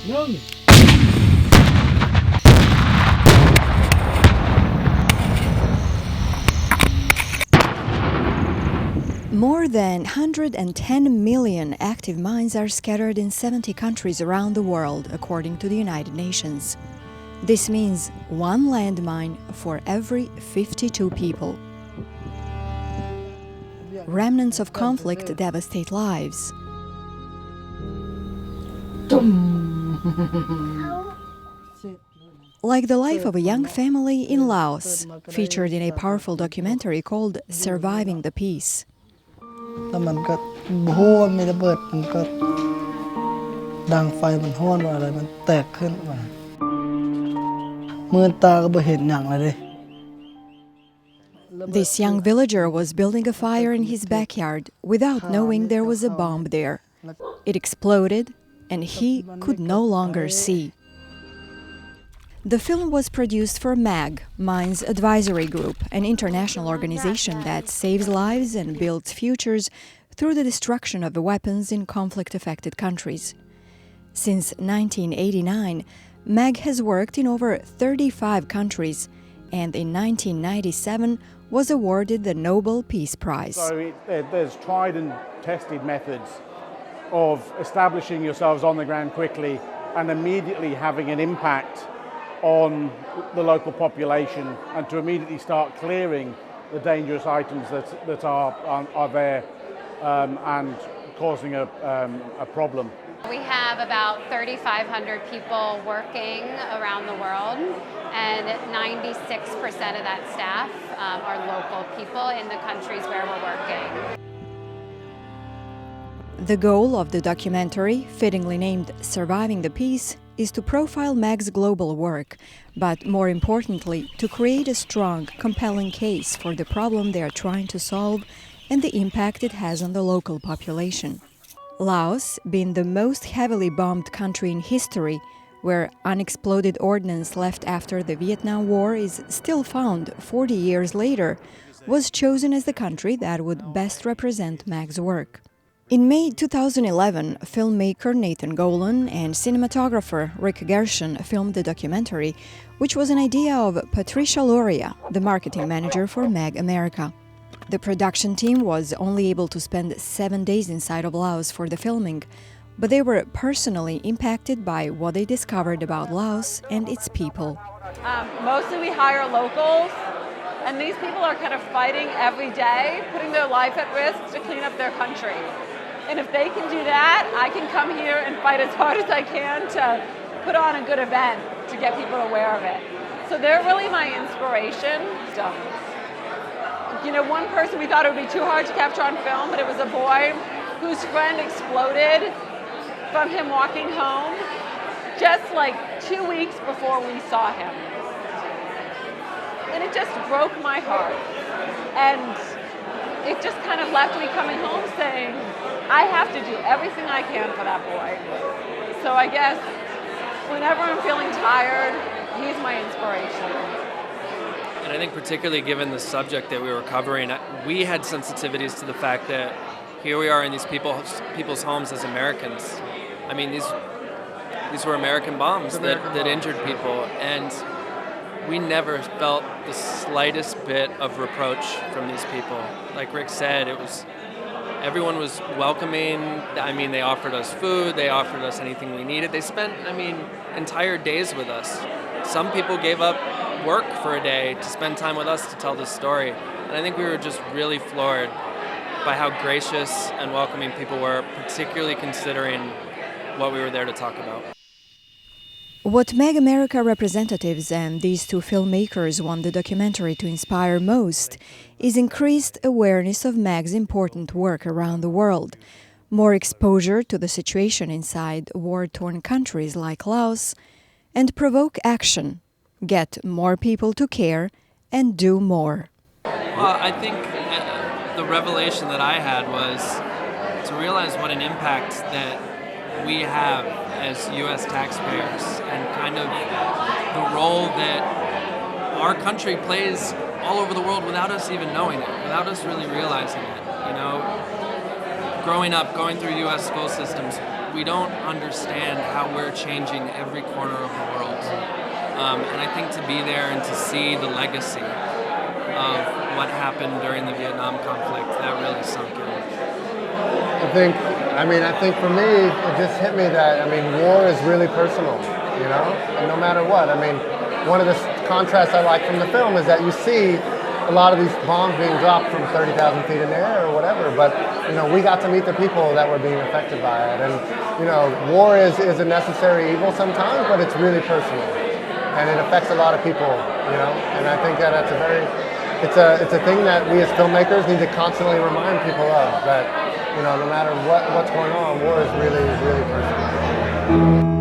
More than 110 million active mines are scattered in 70 countries around the world, according to the United Nations. This means one landmine for every 52 people. Remnants of conflict devastate lives. Like the life of a young family in Laos, featured in a powerful documentary called Surviving the Peace. This young villager was building a fire in his backyard without knowing there was a bomb there. It exploded, and he could no longer see. The film was produced for MAG, Mines Advisory Group, an international organization that saves lives and builds futures through the destruction of weapons in conflict-affected countries. Since 1989, MAG has worked in over 35 countries, and in 1997 was awarded the Nobel Peace Prize. So there's tried and tested methods of establishing yourselves on the ground quickly and immediately having an impact on the local population, and to immediately start clearing the dangerous items that are there and causing a problem. We have about 3,500 people working around the world, and 96% of that staff are local people in the countries where we're working. The goal of the documentary, fittingly named Surviving the Peace, is to profile MAG's global work, but more importantly, to create a strong, compelling case for the problem they are trying to solve and the impact it has on the local population. Laos, being the most heavily bombed country in history, where unexploded ordnance left after the Vietnam War is still found 40 years later, was chosen as the country that would best represent MAG's work. In May 2011, filmmaker Nathan Golan and cinematographer Rick Gershon filmed the documentary, which was an idea of Patricia Loria, the marketing manager for MAG America. The production team was only able to spend 7 days inside of Laos for the filming, but they were personally impacted by what they discovered about Laos and its people. Mostly we hire locals, and these people are kind of fighting every day, putting their life at risk to clean up their country. And if they can do that, I can come here and fight as hard as I can to put on a good event to get people aware of it. So they're really my inspiration. You know, one person we thought it would be too hard to capture on film, but it was a boy whose friend exploded from him walking home just like 2 weeks before we saw him. And it just broke my heart. And it just kind of left me coming home saying, I have to do everything I can for that boy. So I guess whenever I'm feeling tired, he's my inspiration. And I think particularly given the subject that we were covering, we had sensitivities to the fact that here we are in these people's homes as Americans. I mean, these were American bombs that injured people, and we never felt the slightest bit of reproach from these people. Like Rick said, everyone was welcoming. I mean, they offered us food, they offered us anything we needed. They spent, entire days with us. Some people gave up work for a day to spend time with us to tell this story. And I think we were just really floored by how gracious and welcoming people were, particularly considering what we were there to talk about. What MAG America representatives and these two filmmakers want the documentary to inspire most is increased awareness of MAG's important work around the world, more exposure to the situation inside war-torn countries like Laos, and provoke action, get more people to care, and do more. Well, I think the revelation that I had was to realize what an impact that we have as U.S. taxpayers, and kind of the role that our country plays all over the world without us even knowing it, without us really realizing it. You know, growing up, going through U.S. school systems, we don't understand how we're changing every corner of the world. And I think to be there and to see the legacy of what happened during the Vietnam conflict, that really sunk in. I think for me, it just hit me that, war is really personal, and no matter what. One of the contrasts I like from the film is that you see a lot of these bombs being dropped from 30,000 feet in the air or whatever, but, we got to meet the people that were being affected by it. And, war is a necessary evil sometimes, but it's really personal. And it affects a lot of people, and I think that it's a thing that we as filmmakers need to constantly remind people of, that, no matter what's going on, war is really, really personal.